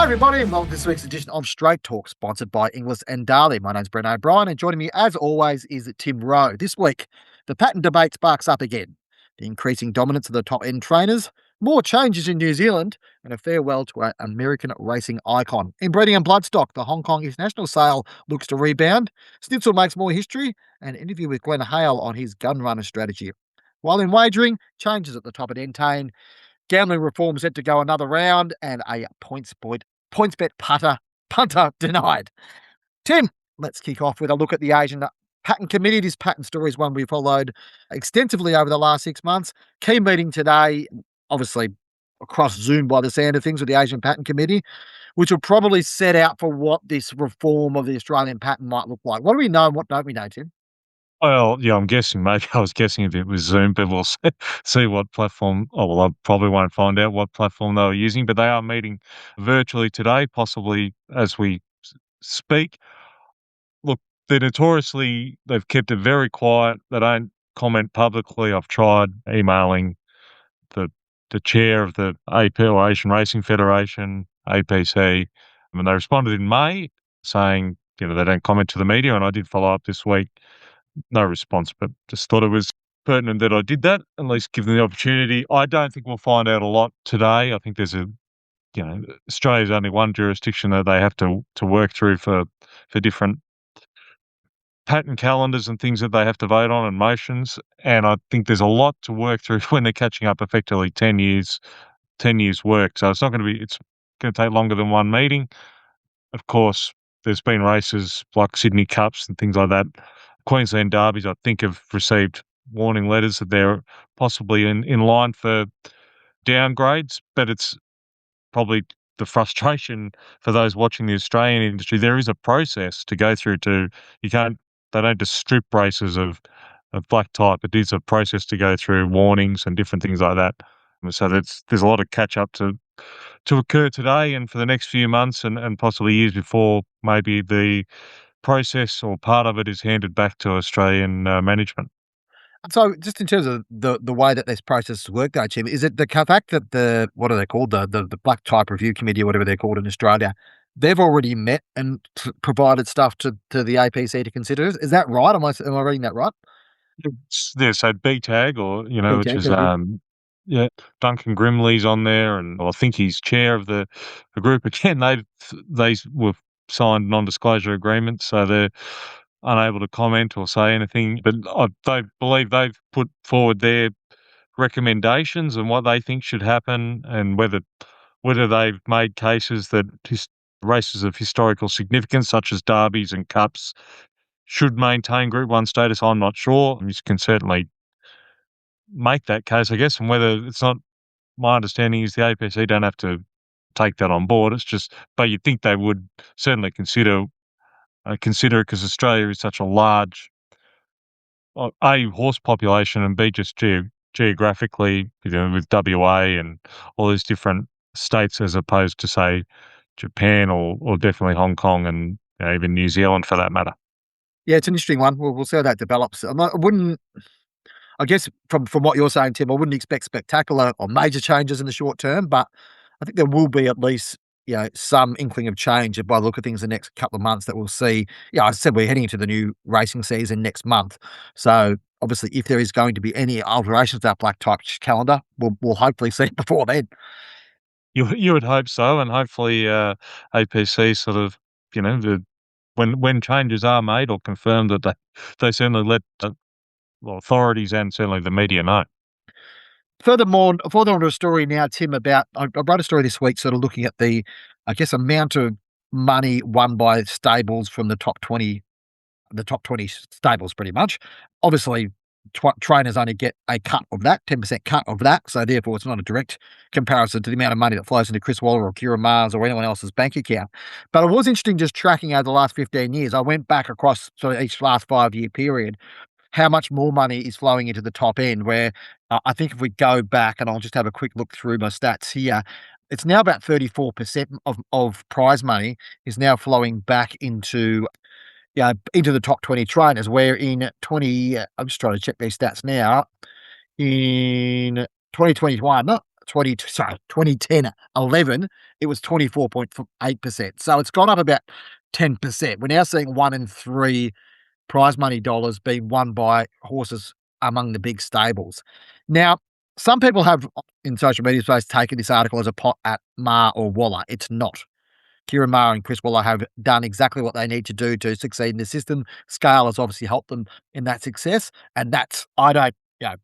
Hi, everybody, and welcome to this week's edition of Straight Talk, sponsored by Inglis and Darley. My name's Bren O'Brien, and joining me, as always, is Tim Rowe. This week, the patent debate sparks up again. The increasing dominance of the top-end trainers, more changes in New Zealand, and a farewell to our American racing icon. In breeding and bloodstock, the Hong Kong international sale looks to rebound. Snitzel makes more history, and an interview with Glenn Hale on his gun runner strategy. While in wagering, changes at the top at Entain. Gambling reform set to go another round, and a points bet punter denied. Tim, let's kick off with a look at the Asian Patent Committee. This patent story is one we followed extensively over the last 6 months. Key meeting today, obviously across Zoom by the sound of things, with the Asian Patent Committee, which will probably set out for what this reform of the Australian patent might look like. What do we know and what don't we know, Tim? Well, yeah, I'm guessing. Maybe I was guessing if it was Zoom, but we'll see what platform. Oh, well, I probably won't find out what platform they were using, but they are meeting virtually today, possibly as we speak. Look, they've kept it very quiet. They don't comment publicly. I've tried emailing the the chair of the AP, or Asian Racing Federation, APC. I mean, they responded in May saying, they don't comment to the media, and I did follow up this week. No response, but just thought it was pertinent that I did that, at least give them the opportunity. I don't think we'll find out a lot today. I think Australia's only one jurisdiction that they have to work through for different patent calendars and things that they have to vote on and motions. And I think there's a lot to work through when they're catching up effectively 10 years work. So it's going to take longer than one meeting. Of course, there's been races like Sydney Cups and things like that. Queensland derbies, I think, have received warning letters that they're possibly in line for downgrades, but it's probably the frustration for those watching the Australian industry. There is a process to go through they don't just strip races of black type. It is a process to go through, warnings and different things like that. So there's a lot of catch up to occur today and for the next few months and possibly years before maybe the process or part of it is handed back to Australian management. So, just in terms of the way that this process works, though, Tim, is it the fact that what are they called, the Black Type Review Committee or whatever they're called in Australia, they've already met and provided stuff to the APC to consider? Is that right? Am I reading that right? So BTAG, or which BTAG, is thank you. yeah, Duncan Grimley's on there, and I think he's chair of the group. Again, they were signed non-disclosure agreements, so they're unable to comment or say anything. But they believe they've put forward their recommendations and what they think should happen, and whether they've made cases that races of historical significance, such as derbies and cups, should maintain Group 1 status. I'm not sure. You can certainly make that case, I guess, and whether it's not, my understanding is the APC don't have to take that on board. It's just, but you'd think they would certainly consider it, because Australia is such a large, A, horse population, and B, just geographically, with WA and all these different states, as opposed to, say, Japan or definitely Hong Kong and even New Zealand for that matter. Yeah, it's an interesting one. We'll see how that develops. I guess from what you're saying, Tim, I wouldn't expect spectacular or major changes in the short term, but I think there will be at least, some inkling of change by the look of things the next couple of months that we'll see. Yeah, I said we're heading into the new racing season next month. So obviously, if there is going to be any alterations to that black type calendar, we'll hopefully see it before then. You would hope so, and hopefully APC sort of, when changes are made or confirmed, that they certainly let authorities and certainly the media know. Further onto a story now, Tim, about I wrote a story this week sort of looking at the, I guess, amount of money won by stables from the top 20 stables pretty much. Obviously, trainers only get a cut of that, 10% cut of that. So therefore, it's not a direct comparison to the amount of money that flows into Chris Waller or Kira Mars or anyone else's bank account. But it was interesting just tracking over the last 15 years. I went back across sort of each last 5-year period, how much more money is flowing into the top end, where I think if we go back, and I'll just have a quick look through my stats here, it's now about 34% of prize money is now flowing back into the top 20 trainers, where in I'm just trying to check these stats now. In 2021, 2010, 11, it was 24.8%. So it's gone up about 10%. We're now seeing 1 in 3 prize money dollars being won by horses among the big stables. Now, some people have in social media space taken this article as a pot at Ma or Waller. It's not. Kieran Maher and Chris Waller have done exactly what they need to do to succeed in the system. Scale has obviously helped them in that success, and that's I don't,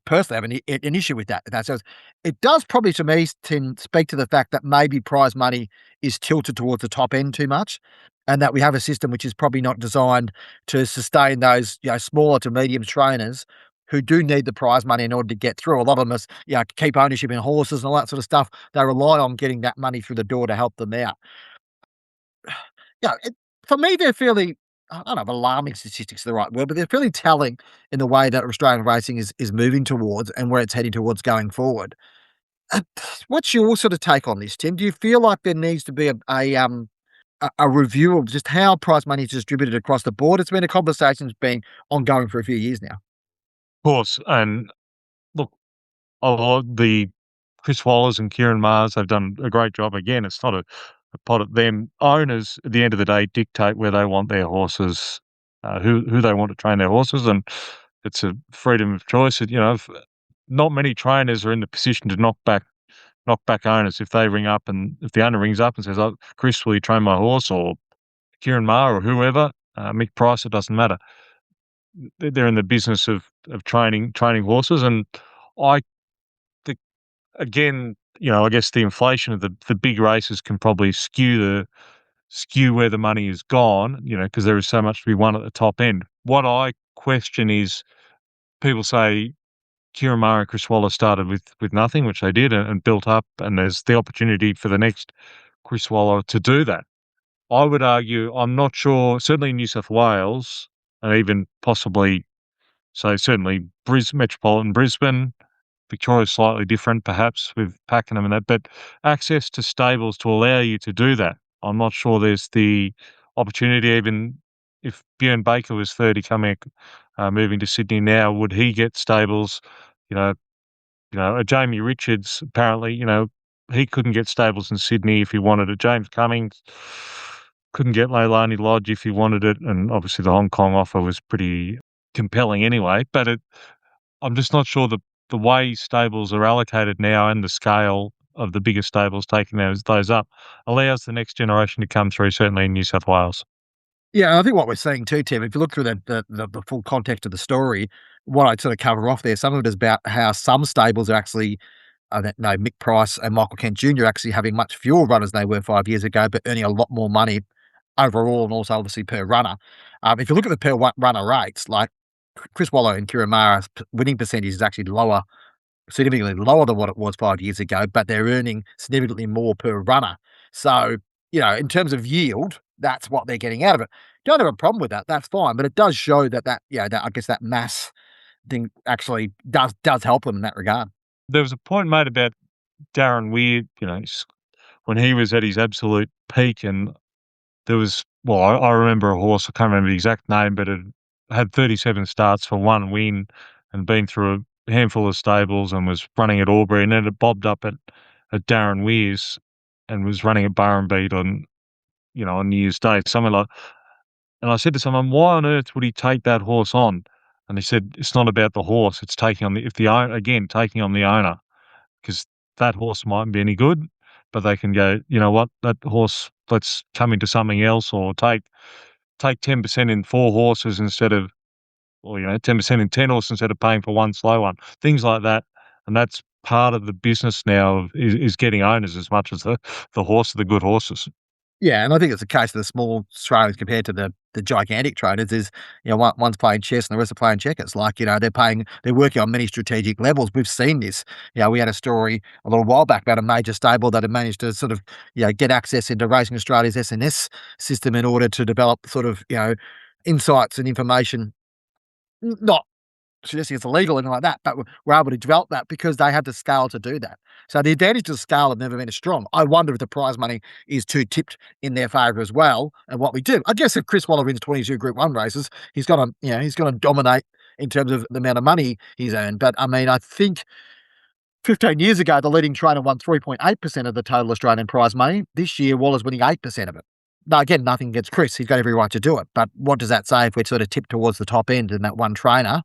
personally have an issue with that. That says it does probably to me, Tim, speak to the fact that maybe prize money is tilted towards the top end too much, and that we have a system which is probably not designed to sustain those smaller to medium trainers who do need the prize money in order to get through. A lot of them, keep ownership in horses and all that sort of stuff. They rely on getting that money through the door to help them out. Yeah, for me, they're fairly, I don't know if alarming statistics is the right word, but they're fairly telling in the way that Australian racing is moving towards and where it's heading towards going forward. Uh, What's your sort of take on this, Tim? Do you feel like there needs to be a review of just how prize money is distributed across the board? It's been a conversation that's been ongoing for a few years now. Of course, and look, a lot the Chris Wallers and Kieran Mars have done a great job. Again, it's not a pot at them. Owners, at the end of the day, dictate where they want their horses, who they want to train their horses, and it's a freedom of choice. If not many trainers are in the position to knock back owners if they ring up and if the owner rings up and says, "Oh, Chris, will you train my horse?" or Kieran Maher or whoever, Mick Price, it doesn't matter. They're in the business of training horses, and I think again, I guess the inflation of the big races can probably skew where the money is gone, because there is so much to be won at the top end. What I question is people say Kieran Maher and Chris Waller started with nothing, which they did, and built up, and there's the opportunity for the next Chris Waller to do that. I would argue, I'm not sure, certainly in New South Wales, and even possibly, so certainly Metropolitan Brisbane, Victoria's slightly different, perhaps with Pakenham and that, but access to stables to allow you to do that. I'm not sure there's the opportunity, even if Bjorn Baker was 30 coming, moving to Sydney now, would he get stables? You know, Jamie Richards, apparently, he couldn't get stables in Sydney if he wanted it. James Cummings couldn't get Leilani Lodge if he wanted it, and obviously the Hong Kong offer was pretty compelling anyway. But I'm just not sure the way stables are allocated now and the scale of the bigger stables taking those up allows the next generation to come through, certainly in New South Wales. Yeah, and I think what we're seeing too, Tim, if you look through the full context of the story, what I'd sort of cover off there, some of it is about how some stables are actually, that no, Mick Price and Michael Kent Jr. actually having much fewer runners than they were 5 years ago, but earning a lot more money overall and also obviously per runner. If you look at the runner rates, like Chris Waller and Kieran Mara's winning percentage is actually lower, significantly lower than what it was 5 years ago, but they're earning significantly more per runner. So, in terms of yield, that's what they're getting out of it. Don't have a problem with that. That's fine, but it does show that I guess that mass thing actually does help them in that regard. There was a point made about Darren Weir, when he was at his absolute peak, and there was, well, I remember a horse, I can't remember the exact name, but it had 37 starts for one win and been through a handful of stables and was running at Albury, and then it bobbed up at Darren Weir's and was running at Burrenbeat on New Year's Day, something like. And I said to someone, "Why on earth would he take that horse on?" And he said, "It's not about the horse, it's taking on the owner, again, taking on the owner, because that horse mightn't be any good, but they can go, you know what, that horse, let's come into something else, or take 10% in 4 horses instead of, or 10% in 10 horses instead of paying for one slow one." Things like that, and that's part of the business now is getting owners as much as the horse of the good horses. Yeah, and I think it's the case of the small Australians compared to the gigantic traders is, one's playing chess and the rest are playing checkers. Like, they're working on many strategic levels. We've seen this. We had a story a little while back about a major stable that had managed to sort of, get access into Racing Australia's SNS system in order to develop sort of, insights and information, not suggesting it's illegal or anything like that, but we're able to develop that because they had the scale to do that. So the advantages of scale have never been as strong. I wonder if the prize money is too tipped in their favour as well, and what we do. I guess if Chris Waller wins 22 Group 1 races, he's gonna dominate in terms of the amount of money he's earned. But I mean, I think 15 years ago, the leading trainer won 3.8% of the total Australian prize money. This year, Waller's winning 8% of it. Now, again, nothing against Chris. He's got every right to do it. But what does that say if we're sort of tipped towards the top end and that one trainer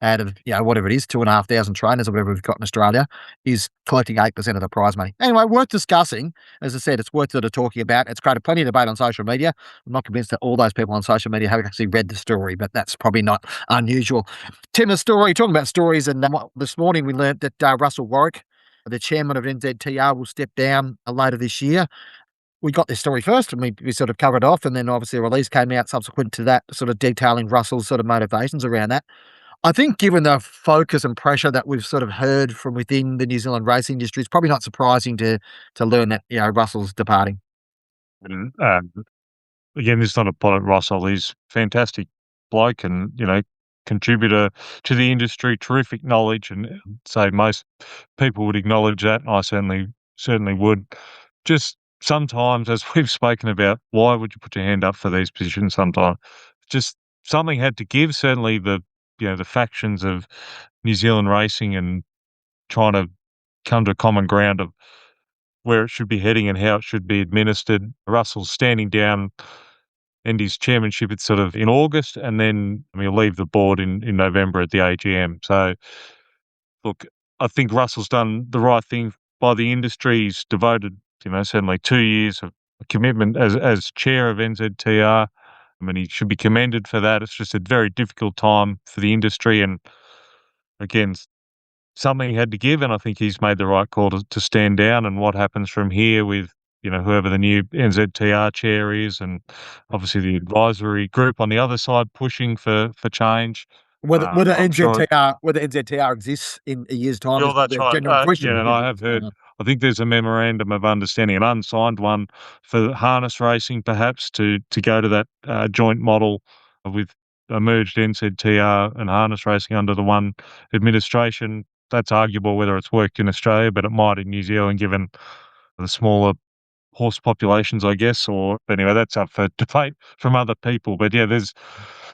out of, whatever it is, 2,500 trainers or whatever we've got in Australia, is collecting 8% of the prize money. Anyway, worth discussing. As I said, it's worth sort of talking about. It's created plenty of debate on social media. I'm not convinced that all those people on social media have actually read the story, but that's probably not unusual. Tim, a story, talking about stories, and this morning we learned that Russell Warwick, the chairman of NZTR, will step down later this year. We got this story first and we sort of covered off, and then obviously a release came out subsequent to that, sort of detailing Russell's sort of motivations around that. I think given the focus and pressure that we've sort of heard from within the New Zealand racing industry, it's probably not surprising to learn that, Russell's departing. And, again, this is not a plot at Russell. He's a fantastic bloke and, contributor to the industry, terrific knowledge, and say most people would acknowledge that. I certainly would. Just sometimes, as we've spoken about, why would you put your hand up for these positions sometimes? Just something had to give. Certainly the factions of New Zealand racing and trying to come to a common ground of where it should be heading and how it should be administered. Russell's standing down, and his chairmanship, it's sort of in August, and then he'll leave the board in November at the AGM. So, look, I think Russell's done the right thing by the industry. He's devoted, certainly 2 years of commitment as chair of NZTR. I mean, he should be commended for that. It's just a very difficult time for the industry, and again, something had to give, and I think he's made the right call to stand down. And what happens from here with whoever the new NZTR chair is, and obviously the advisory group on the other side pushing for change. Whether I'm sure. NZTR exists in a year's time Yeah, is that's probably a right. genuine question. Yeah, and Yeah. I have heard. I think there's a memorandum of understanding, an unsigned one for harness racing, perhaps to go to that joint model with a merged NZTR and harness racing under the one administration. That's arguable whether it's worked in Australia, but it might in New Zealand, given the smaller horse populations, I guess. But anyway, that's up for debate from other people. But yeah, there's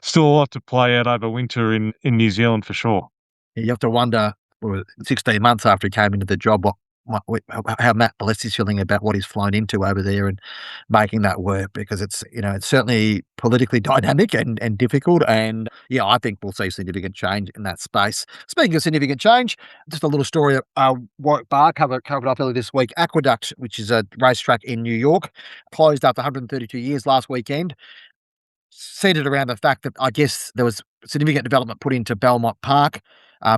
still a lot to play out over winter in New Zealand for sure. You have to wonder, 16 months after he came into the job, how Matt Balesti's feeling about what he's flown into over there and making that work, because it's certainly politically dynamic and difficult. And yeah, I think we'll see significant change in that space. Speaking of significant change, just a little story. Warwick Bar covered up earlier this week. Aqueduct, which is a racetrack in New York, closed after 132 years last weekend, centered around the fact that I guess there was significant development put into Belmont Park.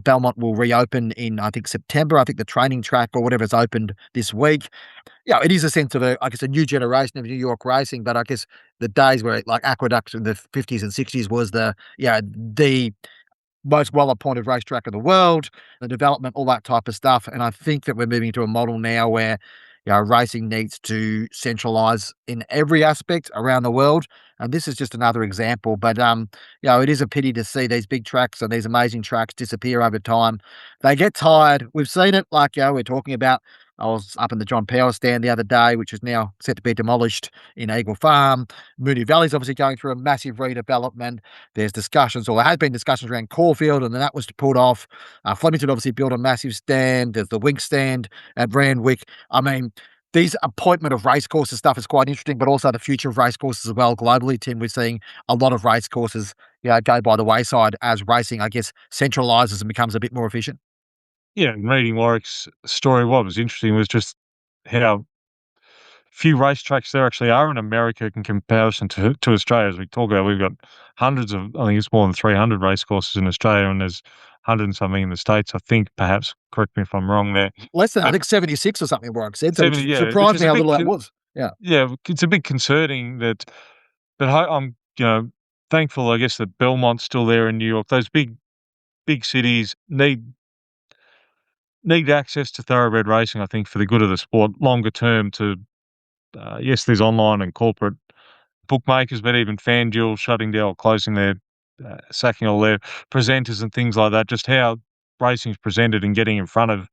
Belmont will reopen in, I think, September. I think the training track or whatever has opened this week. Yeah, it is a sense of a new generation of New York racing. But I guess the days where like Aqueduct in the 50s and 60s was the most well-appointed racetrack in the world, the development, all that type of stuff. And I think that we're moving to a model now where, racing needs to centralise in every aspect around the world. And this is just another example. But, it is a pity to see these big tracks and these amazing tracks disappear over time. They get tired. We've seen it, like, we're talking about. I was up in the John Power stand the other day, which is now set to be demolished in Eagle Farm. Moonee Valley's obviously going through a massive redevelopment. There's discussions, or there has been discussions around Caulfield, and then that was pulled off. Flemington obviously built a massive stand. There's the Wink stand at Randwick. I mean, these appointment of racecourses stuff is quite interesting, but also the future of racecourses as well. Globally, Tim, we're seeing a lot of racecourses, go by the wayside as racing, I guess, centralises and becomes a bit more efficient. Yeah, and reading Warwick's story, what was interesting was just how few racetracks there actually are in America in comparison to Australia. As we talk about, we've got hundreds of, I think it's more than 300 racecourses in Australia, and there's 100 and something in the States, I think, perhaps. Correct me if I'm wrong there. Less than, I But think 76 or something, Warwick said, so 70, which yeah, which surprised is me a how bit, little that was. Yeah. yeah, it's a bit concerning that, but I'm, thankful, I guess, that Belmont's still there in New York. Those big cities need access to thoroughbred racing, I think, for the good of the sport longer term. Yes, there's online and corporate bookmakers, but even FanDuel shutting down or closing their, sacking all their presenters and things like that. Just how racing's presented and getting in front of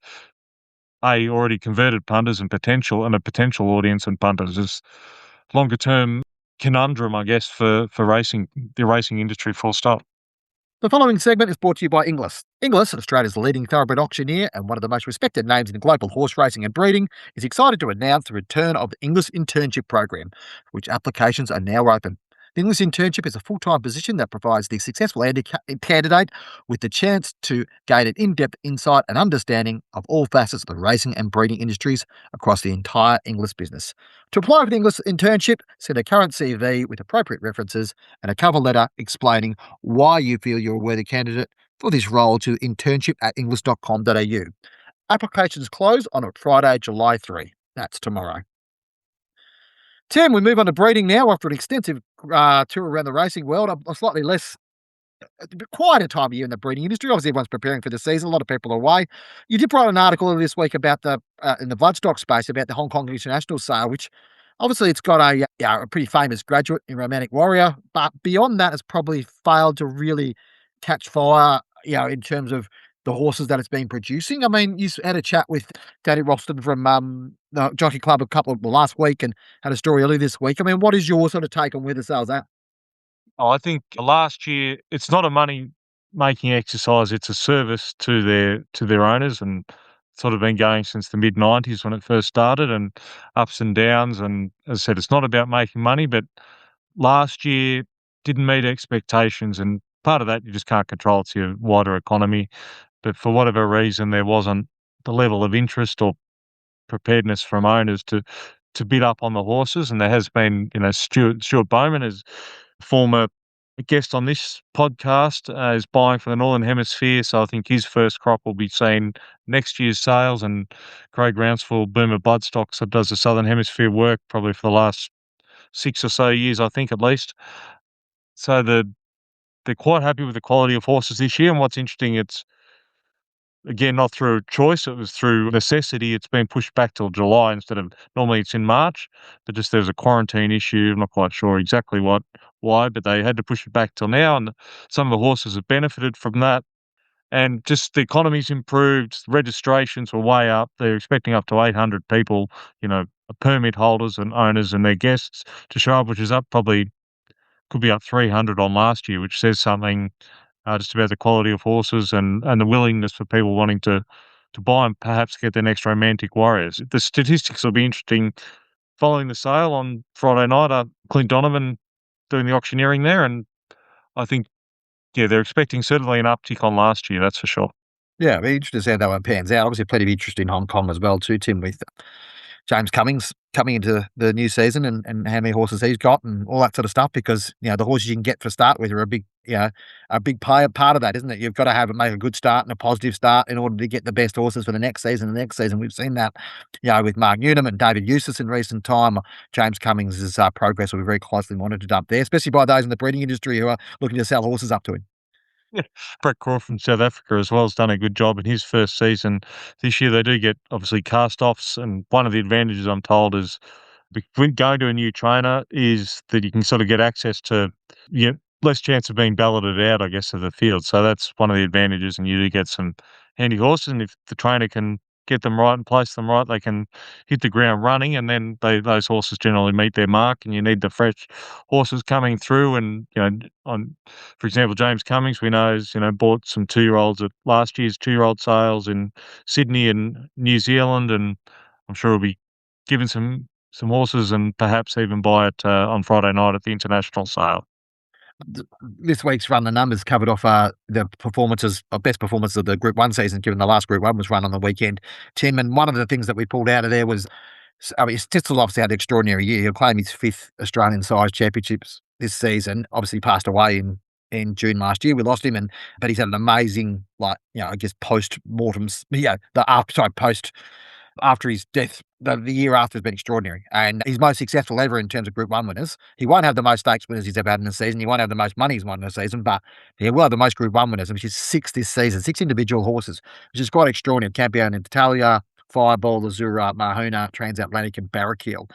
already converted punters and a potential audience and punters is longer term conundrum, I guess, for racing, the racing industry. Full stop. The following segment is brought to you by Inglis. Inglis, Australia's leading thoroughbred auctioneer and one of the most respected names in global horse racing and breeding, is excited to announce the return of the Inglis Internship Program, for which applications are now open. The Inglis Internship is a full-time position that provides the successful candidate with the chance to gain an in-depth insight and understanding of all facets of the racing and breeding industries across the entire Inglis business. To apply for the Inglis Internship, send a current CV with appropriate references and a cover letter explaining why you feel you're a worthy candidate for this role to internship@inglis.com.au. Applications close on Friday, July 3. That's tomorrow. Tim, we move on to breeding now after an extensive tour around the racing world. A slightly less quieter time of year in the breeding industry. Obviously, everyone's preparing for the season. A lot of people are away. You did write an article this week about the in the bloodstock space about the Hong Kong International sale, which obviously it's got a pretty famous graduate in Romantic Warrior, but beyond that, it's probably failed to really catch fire. In terms of the horses that it's been producing. I mean, you had a chat with Danny Ralston from the Jockey Club last week, and had a story earlier this week. I mean, what is your sort of take on where the sale's at? Oh, I think last year it's not a money-making exercise, it's a service to their owners, and sort of been going since the mid-90s when it first started, and ups and downs, and as I said, it's not about making money, but last year didn't meet expectations, and part of that you just can't control, it's your wider economy, but for whatever reason, there wasn't the level of interest or preparedness from owners to bid up on the horses, and there has been, Stuart Bowman is former guest on this podcast, is buying from the Northern Hemisphere, so I think his first crop will be seen next year's sales, and Craig Rounsford, Boomer Bloodstock, so does the Southern Hemisphere work probably for the last 6 or so years, I think, at least. So they're quite happy with the quality of horses this year, and what's interesting, it's again, not through choice, it was through necessity. It's been pushed back till July instead of normally it's in March, but just there's a quarantine issue. I'm not quite sure exactly why, but they had to push it back till now, and some of the horses have benefited from that. And just the economy's improved, registrations were way up. They're expecting up to 800 people, permit holders and owners and their guests to show up, which is up probably could be up 300 on last year, which says something just about the quality of horses and the willingness for people wanting to buy and perhaps get their next romantic warriors. The statistics will be interesting following the sale on Friday night. Clint Donovan doing the auctioneering there, and I think, yeah, they're expecting certainly an uptick on last year, that's for sure. Yeah, it'll be interesting to see how that one pans out. Obviously, plenty of interest in Hong Kong as well too, Tim, with James Cummings coming into the new season and how many horses he's got and all that sort of stuff, because, the horses you can get for start with are a big part of that, isn't it? You've got to make a good start and a positive start in order to get the best horses for the next season. The next season, we've seen that, with Mark Newnham and David Eustace in recent time. James Cummings' progress will be very closely monitored up there, especially by those in the breeding industry who are looking to sell horses up to him. Yeah, Brett Craw from South Africa as well has done a good job in his first season. This year they do get obviously cast-offs, and one of the advantages I'm told is when going to a new trainer is that you can sort of get access to, less chance of being balloted out, I guess, of the field. So that's one of the advantages, and you do get some handy horses, and if the trainer can get them right and place them right, they can hit the ground running, and then those horses generally meet their mark, and you need the fresh horses coming through. And, for example, James Cummings, we know, has, bought some 2-year-olds at last year's 2-year-old sales in Sydney and New Zealand, and I'm sure he'll be giving some horses and perhaps even buy it on Friday night at the international sale. This week's Run the Numbers covered off the performances, best performances of the Group 1 season, given the last Group 1 was run on the weekend, Tim. And one of the things that we pulled out of there was, I mean, Snitzel obviously had an extraordinary year. He'll claim his 5th Australian size championships this season. Obviously passed away in June last year. We lost him, but he's had an amazing, I guess, post-mortem, post after his death, the year after has been extraordinary. And he's most successful ever in terms of Group 1 winners. He won't have the most stakes winners he's ever had in a season. He won't have the most money he's won in a season, but he will have the most Group 1 winners, which is 6 this season, 6 individual horses, which is quite extraordinary. Campione and Italia, Fireball, Azura, Mahuna, Transatlantic, and Barrakiel.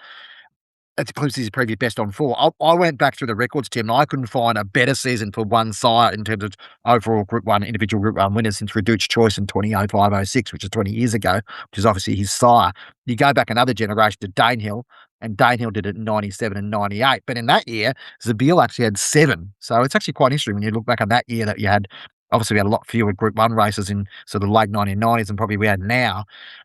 That's inclusive his previous best on 4. I went back through the records, Tim, and I couldn't find a better season for one sire in terms of overall Group 1, individual Group 1 winners since Reduced Choice in 2005-06, which is 20 years ago, which is obviously his sire. You go back another generation to Danehill, and Danehill did it in 97 and 98. But in that year, Zabeel actually had 7. So it's actually quite interesting when you look back on that year that you had. Obviously, we had a lot fewer Group 1 races in sort of late 1990s than probably we had now,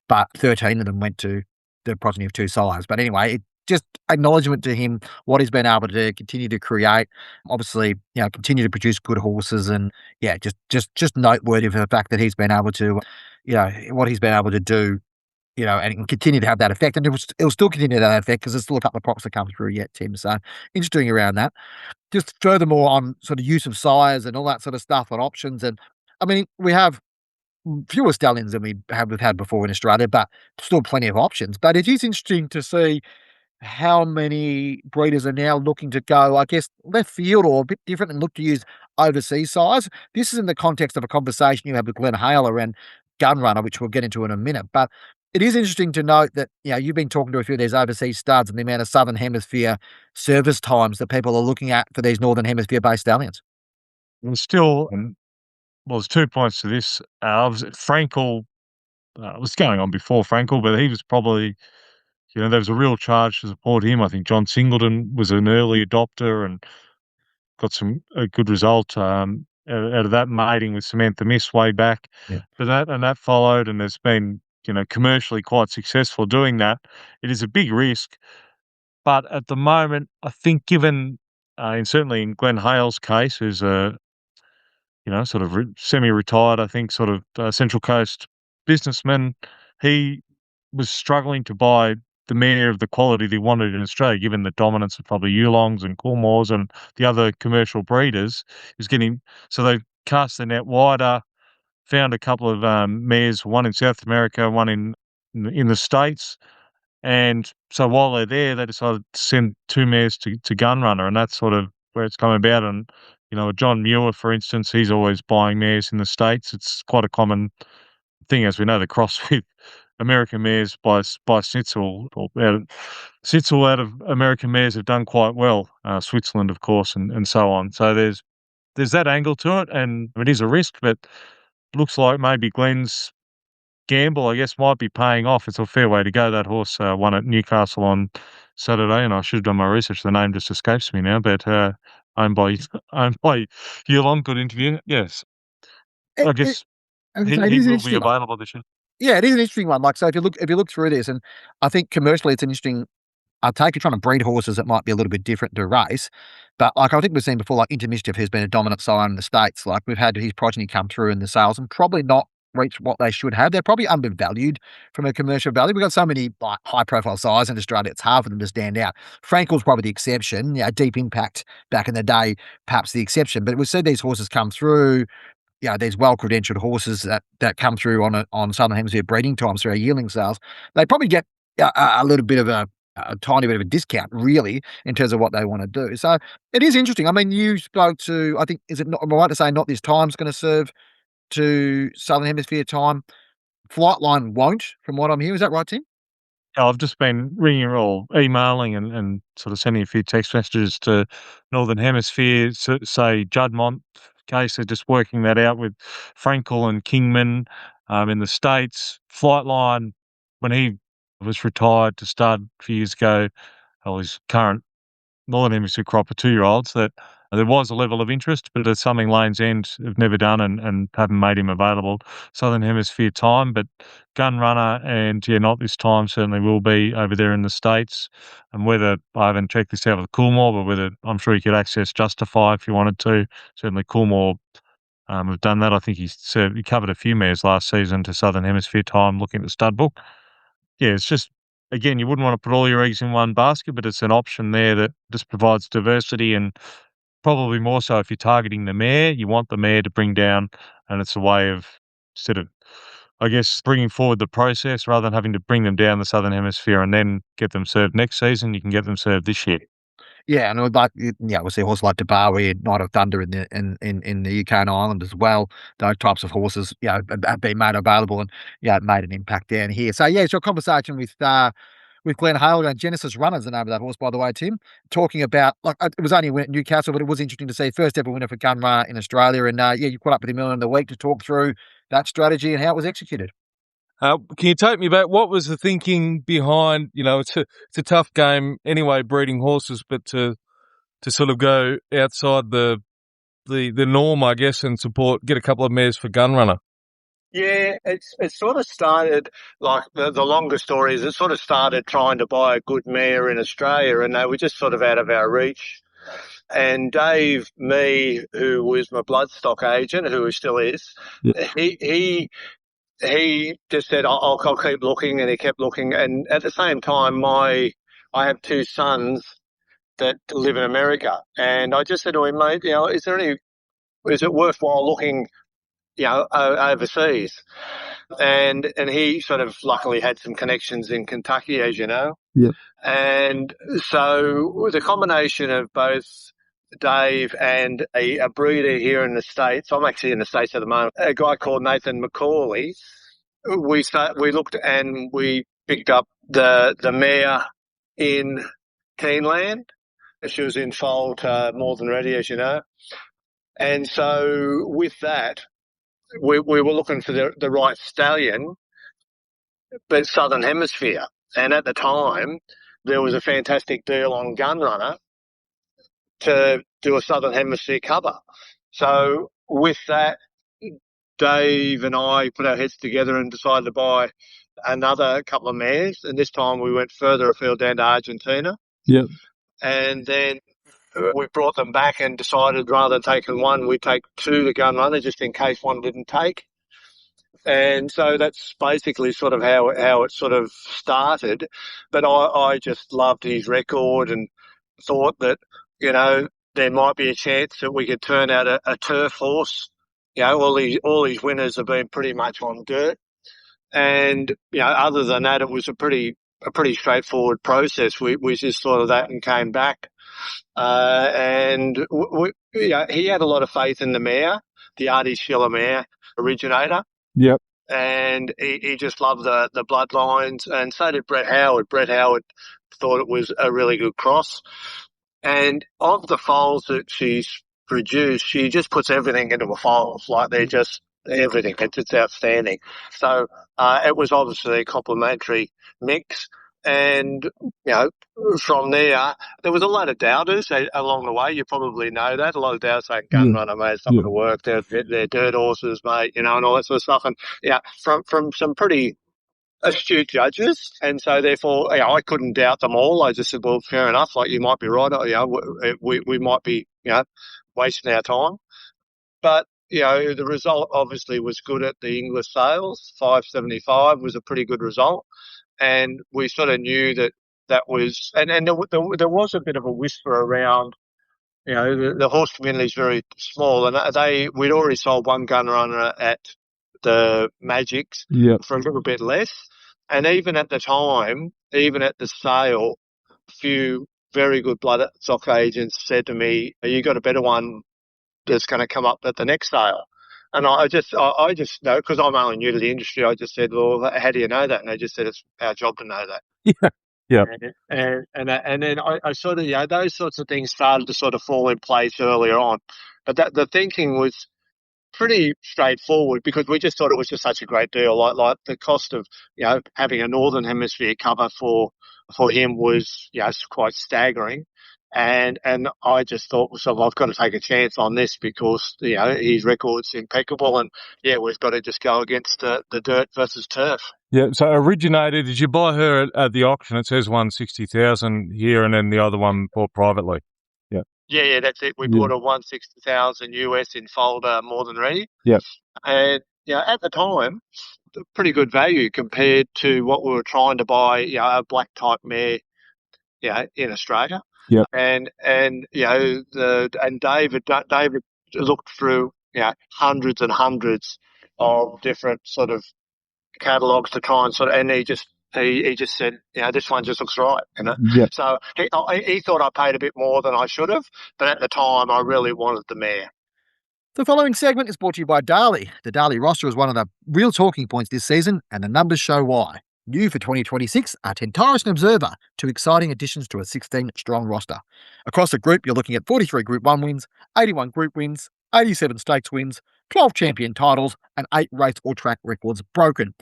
but 13 of them went to the progeny of two sires. But anyway, it just acknowledgement to him, what he's been able to continue to create. Obviously, continue to produce good horses, and yeah, just noteworthy for the fact that he's been able to, what he's been able to do, and continue to have that effect. And it'll still continue to have that effect because there's still a couple of props that come through yet, Tim. So interesting around that. Just furthermore on sort of use of sires and all that sort of stuff on options. And I mean, we have fewer stallions than we've had before in Australia, but still plenty of options. But it is interesting to see how many breeders are now looking to go, I guess, left field or a bit different and look to use overseas size. This is in the context of a conversation you had with Glenn Hale around Gunrunner, which we'll get into in a minute. But it is interesting to note that, you've been talking to a few of these overseas studs and the amount of Southern Hemisphere service times that people are looking at for these Northern Hemisphere based stallions. And still, well, there's 2 points to this. Frankel was going on before Frankel, but he was probably, there was a real charge to support him. I think John Singleton was an early adopter and got a good result out of that mating with Samantha Miss way back. Yeah. But that followed, and there's been, commercially quite successful doing that. It is a big risk, but at the moment, I think given, and certainly in Glenn Hale's case, who's a sort of semi-retired, I think, sort of Central Coast businessman, he was struggling to buy the mare of the quality that he wanted in Australia, given the dominance of probably Yulongs and Coolmores and the other commercial breeders. So they cast the net wider, found a couple of mares, one in South America, one in the States. And so while they're there, they decided to send 2 mares to Gunrunner, and that's sort of where it's come about. And, John Muir, for instance, he's always buying mares in the States. It's quite a common thing, as we know, the cross with American mares by Snitzel. Snitzel out of American mares have done quite well, Switzerland, of course, and so on. So there's that angle to it, and it is a risk, but looks like maybe Glenn's gamble, I guess, might be paying off. It's a fair way to go. That horse won at Newcastle on Saturday, and I should have done my research. The name just escapes me now, but owned by Yulong. Good interview. Yes, It, I it, guess as I say, it he is an will be interesting one. available this year. Yeah, it is an interesting one. Like, so if you look through this, and I think commercially it's an interesting. I take it trying to breed horses that might be a little bit different to race, but like I think we've seen before, like Intermischief, who's been a dominant sire in the States. Like we've had his progeny come through in the sales and probably not reach what they should have. They're probably undervalued from a commercial value. We've got so many like high profile sires in Australia, it's hard for them to stand out. Frankel's probably the exception. Deep Impact back in the day, perhaps the exception. But we've seen these horses come through. These well-credentialed horses that come through on Southern Hemisphere breeding times through our yearling sales, they probably get a little bit of a tiny bit of a discount, really, in terms of what they want to do. So it is interesting. I mean, you spoke to, I think, is it not, am I right to say not this time's going to serve to Southern Hemisphere time? Flightline won't, from what I'm hearing. Is that right, Tim? I've just been ringing or emailing and sort of sending a few text messages to Northern Hemisphere, say Juddmonte case. They're just working that out with Frankel and Kingman in the States. Flightline, when he was retired to start a few years ago, his current Northern Hemisphere crop of 2-year-olds, that there was a level of interest, but it's something Lane's End have never done and haven't made him available Southern Hemisphere time. But Gunrunner and, not this time, certainly will be over there in the States. And whether, I haven't checked this out with Coolmore, but whether I'm sure you could access Justify if you wanted to. Certainly Coolmore have done that. I think he covered a few mares last season to Southern Hemisphere time looking at the stud book. Yeah, it's just, again, you wouldn't want to put all your eggs in one basket, but it's an option there that just provides diversity, and probably more so if you're targeting the mare, you want the mare to bring down, and it's a way of sort of, I guess, bringing forward the process rather than having to bring them down the Southern Hemisphere and then get them served next season. You can get them served this year. Yeah, and like we'll see horses like Debarwi, Knight of Thunder in the UK and Ireland as well. Those types of horses, have been made available and made an impact down here. So it's your conversation with Glenn Hale and Genesis Runners, the name of that horse, by the way, Tim. Talking about it was only a win at Newcastle, but it was interesting to see first ever winner for Gunrunner in Australia. And you caught up with him earlier in the week to talk through that strategy and how it was executed. Can you take me back? What was the thinking behind, it's a tough game anyway, breeding horses, but to sort of go outside the norm, I guess, and get a couple of mares for Gunrunner? Yeah, it sort of started like the longer story is it sort of started trying to buy a good mare in Australia, and they were just sort of out of our reach. And Dave, who was my bloodstock agent, who he still is, Yeah. he just said, I'll keep looking, and he kept looking. And at the same time, I have two sons that live in America, and I just said to him, mate, is it worthwhile looking, overseas? And he sort of luckily had some connections in Kentucky, as you know. Yeah. And so the combination of both Dave and a breeder here in the States, I'm actually in the States at the moment, a guy called Nathan McCauley, we looked and we picked up the mare in Keeneland. She was in foal to More Than Ready, as you know. And so with that, we were looking for the right stallion, but Southern Hemisphere. And at the time, there was a fantastic deal on Gunrunner to do a Southern Hemisphere cover. So with that, Dave and I put our heads together and decided to buy another couple of mares. And this time we went further afield down to Argentina. Yep. And then we brought them back and decided rather than taking one, we'd take two to Gunrunner just in case one didn't take. And so that's basically sort of how it sort of started. But I just loved his record and thought that, there might be a chance that we could turn out a turf horse. All these winners have been pretty much on dirt. And, other than that, it was a pretty straightforward process. We just thought of that and came back. And he had a lot of faith in the mare, the Artie Schiller mare originator. Yep. And he just loved the bloodlines, and so did Brett Howard. Brett Howard thought it was a really good cross. And of the foals that she's produced, she just puts everything into a foal. Like they're just everything. It's outstanding. So it was obviously a complementary mix. And, from there was a lot of doubters along the way. You probably know that. A lot of doubters saying, Gunrunner, mate, it's not going to work. They're dirt horses, mate, and all that sort of stuff. And, from some pretty astute judges. And so, therefore, I couldn't doubt them all. I just said, well, fair enough. Like, you might be right. We might be, wasting our time. But, the result obviously was good at the English sales. 575 was a pretty good result. And we sort of knew that was, and there was a bit of a whisper around, the horse community is very small, and we'd already sold one Gunrunner at the Magics for a little bit less. And even at the time, even at the sale, a few very good bloodstock agents said to me, you got a better one that's going to come up at the next sale. And I just know, because I'm only new to the industry, I just said, well, how do you know that? And they just said, it's our job to know that. Yeah. And then I sort of, those sorts of things started to sort of fall in place earlier on. But the thinking was pretty straightforward, because we just thought it was just such a great deal. Like the cost of, having a Northern Hemisphere cover for him was, quite staggering. And I just thought, so I've got to take a chance on this, because, his record's impeccable, and we've got to just go against the dirt versus turf. Yeah. So originator, did you buy her at the auction? It says 160,000 here, and then the other one bought privately. Yeah. Yeah, that's it. We bought a 160,000 US in folder, More Than Ready. Yeah. And, at the time, pretty good value compared to what we were trying to buy, a black type mare, in Australia. Yeah. And David looked through, hundreds and hundreds of different sort of catalogs to try and and he just said, this one just looks right, Yeah. So he thought I paid a bit more than I should have, but at the time I really wanted the mare. The following segment is brought to you by Darley. The Darley roster is one of the real talking points this season, and the numbers show why. New for 2026 are Tentaris and Observer, two exciting additions to a 16-strong roster. Across the group, you're looking at 43 Group 1 wins, 81 Group wins, 87 stakes wins, 12 champion titles, and 8 race or track records broken.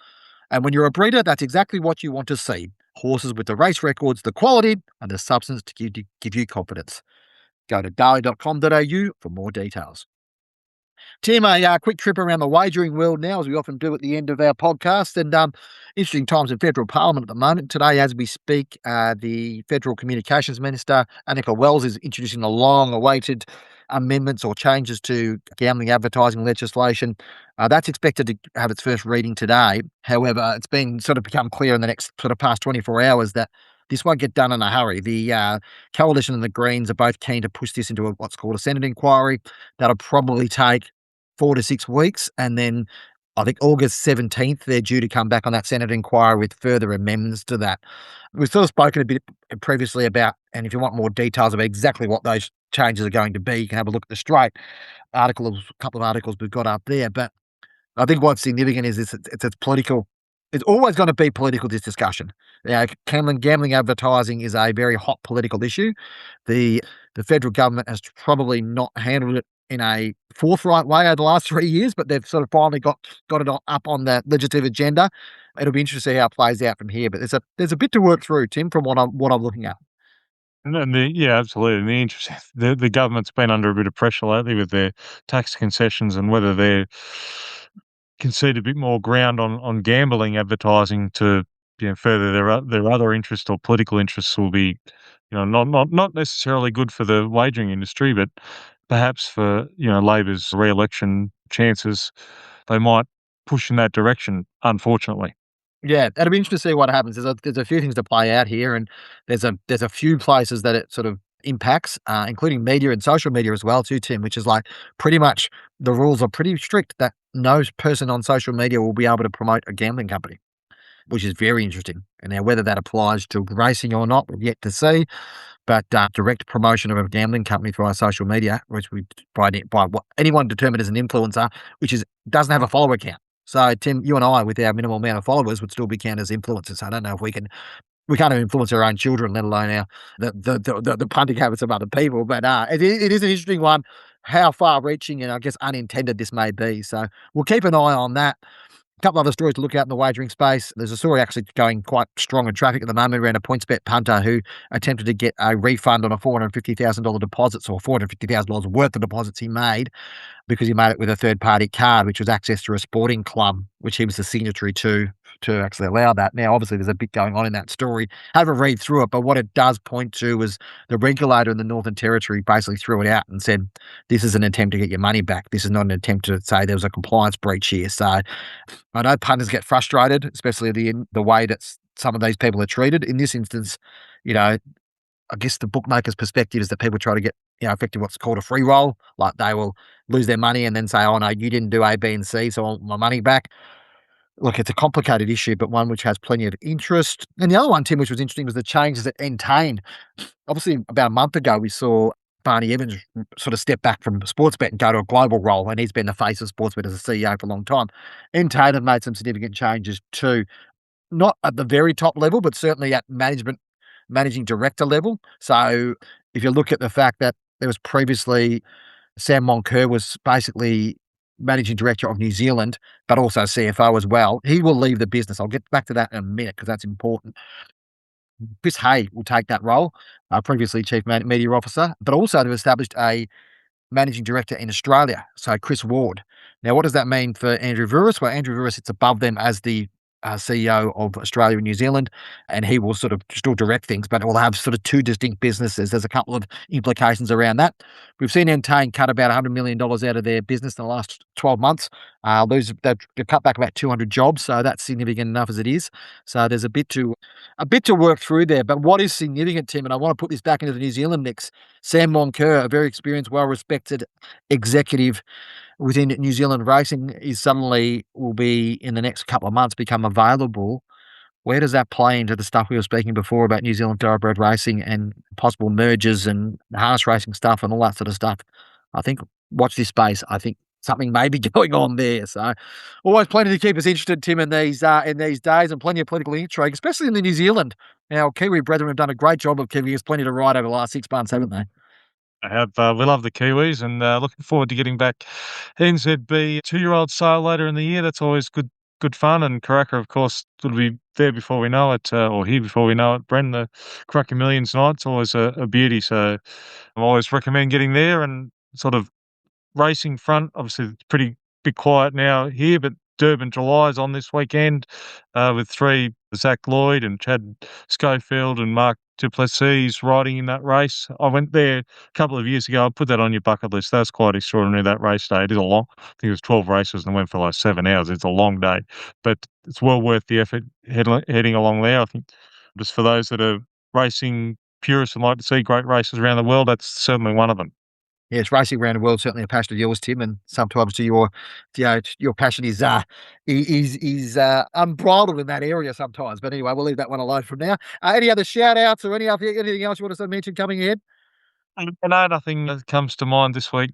And when you're a breeder, that's exactly what you want to see. Horses with the race records, the quality, and the substance to give you confidence. Go to darley.com.au for more details. Tim, a quick trip around the wagering world now, as we often do at the end of our podcast. And interesting times in federal parliament at the moment. Today, as we speak, the Federal Communications Minister, Annika Wells, is introducing the long-awaited amendments or changes to gambling advertising legislation. That's expected to have its first reading today. However, it's been sort of become clear in the next sort of past 24 hours that this won't get done in a hurry. The Coalition and the Greens are both keen to push this into what's called a Senate inquiry. That'll probably take 4 to 6 weeks, and then I think August 17th, they're due to come back on that Senate inquiry with further amendments to that. We've sort of spoken a bit previously about, and if you want more details about exactly what those changes are going to be, you can have a look at the Straight article, a couple of articles we've got up there. But I think what's significant is it's political. It's always going to be political, this discussion. Gambling advertising is a very hot political issue. The federal government has probably not handled it in a forthright way over the last 3 years, but they've sort of finally got it up on the legislative agenda. It'll be interesting to see how it plays out from here. But there's a bit to work through, Tim, from what I'm looking at. And absolutely. And the interest, the government's been under a bit of pressure lately with their tax concessions and whether they concede a bit more ground on gambling advertising to further their other interests or political interests will be not necessarily good for the wagering industry, but perhaps for Labor's re-election chances, they might push in that direction. Unfortunately. Yeah, that'll be interesting to see what happens. There's a few things to play out here, and there's a few places that it sort of impacts, including media and social media as well too, Tim, which is like pretty much the rules are pretty strict that no person on social media will be able to promote a gambling company, which is very interesting. And now whether that applies to racing or not, we've yet to see. But direct promotion of a gambling company through our social media, which we by what anyone determined as an influencer, which doesn't have a follower count. So Tim, you and I, with our minimal amount of followers, would still be counted as influencers. I don't know if we can't even influence our own children, let alone the punting habits of other people. But it is an interesting one, how far-reaching and I guess unintended this may be. So we'll keep an eye on that. A couple other stories to look at in the wagering space. There's a story actually going quite strong in traffic at the moment around a PointsBet punter who attempted to get a refund on a $450,000 deposit, or $450,000 worth of deposits he made, because he made it with a third-party card, which was access to a sporting club, which he was the signatory to actually allow that. Now, obviously, there's a bit going on in that story. Have a read through it, but what it does point to is the regulator in the Northern Territory basically threw it out and said, this is an attempt to get your money back. This is not an attempt to say there was a compliance breach here. So I know punters get frustrated, especially the way that some of these people are treated. In this instance, I guess the bookmaker's perspective is that people try to get, effectively what's called a free roll. Like they will lose their money and then say, oh no, you didn't do A, B, and C, so I want my money back. Look, it's a complicated issue, but one which has plenty of interest. And the other one, Tim, which was interesting, was the changes at Entain. Obviously, about a month ago, we saw Barney Evans sort of step back from Sportsbet and go to a global role, and he's been the face of Sportsbet as a CEO for a long time. Entain have made some significant changes too, not at the very top level, but certainly at managing director level. So if you look at the fact that there was previously Sam Moncur was basically managing director of New Zealand, but also CFO as well. He will leave the business. I'll get back to that in a minute because that's important. Chris Hay will take that role, previously chief media officer, but also they've established a managing director in Australia, so Chris Ward. Now, what does that mean for Andrew Vuris? Well, Andrew Vuris sits above them as the CEO of Australia and New Zealand, and he will sort of still direct things, but it will have sort of two distinct businesses. There's a couple of implications around that. We've seen Entain cut about $100 million out of their business in the last 12 months. They've cut back about 200 jobs, so that's significant enough as it is. So there's a bit to work through there. But what is significant, Tim, and I want to put this back into the New Zealand mix, Sam Moncur, a very experienced, well-respected executive within New Zealand racing, is suddenly will be in the next couple of months become available. Where does that play into the stuff we were speaking before about New Zealand thoroughbred racing and possible mergers and harness racing stuff and all that sort of stuff? I think watch this space. I think something may be going on there. So always plenty to keep us interested, Tim, in these days, and plenty of political intrigue, especially in the New Zealand. Our Kiwi brethren have done a great job of giving us plenty to ride over the last 6 months, haven't they? We love the Kiwis, and looking forward to getting back NZB 2-year-old sale later in the year. That's always good good fun. And Karaka, of course, will be there before we know it, or here before we know it. Bren, the Karaka Millions night's always a beauty. So I always recommend getting there and sort of racing front. Obviously, it's pretty bit quiet now here, but Durban July is on this weekend with 3 Zach Lloyd and Chad Schofield and Mark Duplessis riding in that race. I went there a couple of years ago. I'll put that on your bucket list. That was quite extraordinary, that race day. It is a long, I think it was 12 races and went for like 7 hours. It's a long day, but it's well worth the effort heading along there. I think just for those that are racing purists and like to see great races around the world, that's certainly one of them. Yes, racing around the world certainly a passion of yours, Tim, and sometimes your passion is unbridled in that area sometimes. But anyway, we'll leave that one alone from now. Any other shout outs or anything else you want to mention coming ahead? No, nothing that comes to mind this week.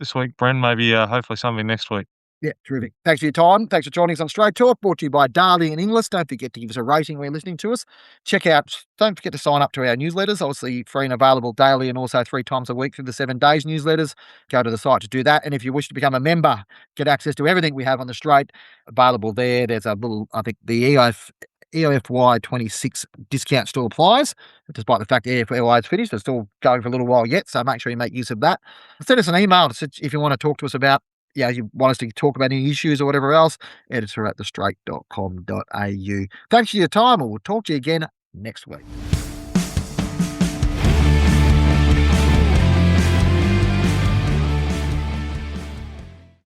Bren, maybe hopefully something next week. Yeah, terrific. Thanks for your time. Thanks for joining us on Straight Talk, brought to you by Darley and Inglis. Don't forget to give us a rating when you're listening to us. Don't forget to sign up to our newsletters, obviously free and available daily and also 3 times a week through the 7 days newsletters. Go to the site to do that. And if you wish to become a member, get access to everything we have on the Straight available there. There's a little, I think the EOFY 26 discount still applies, despite the fact the EOFY is finished. It's still going for a little while yet, so make sure you make use of that. Send us an email if you want to talk to us about, you want us to talk about any issues or whatever else, editor@thestraight.com.au. Thanks for your time, and we'll talk to you again next week.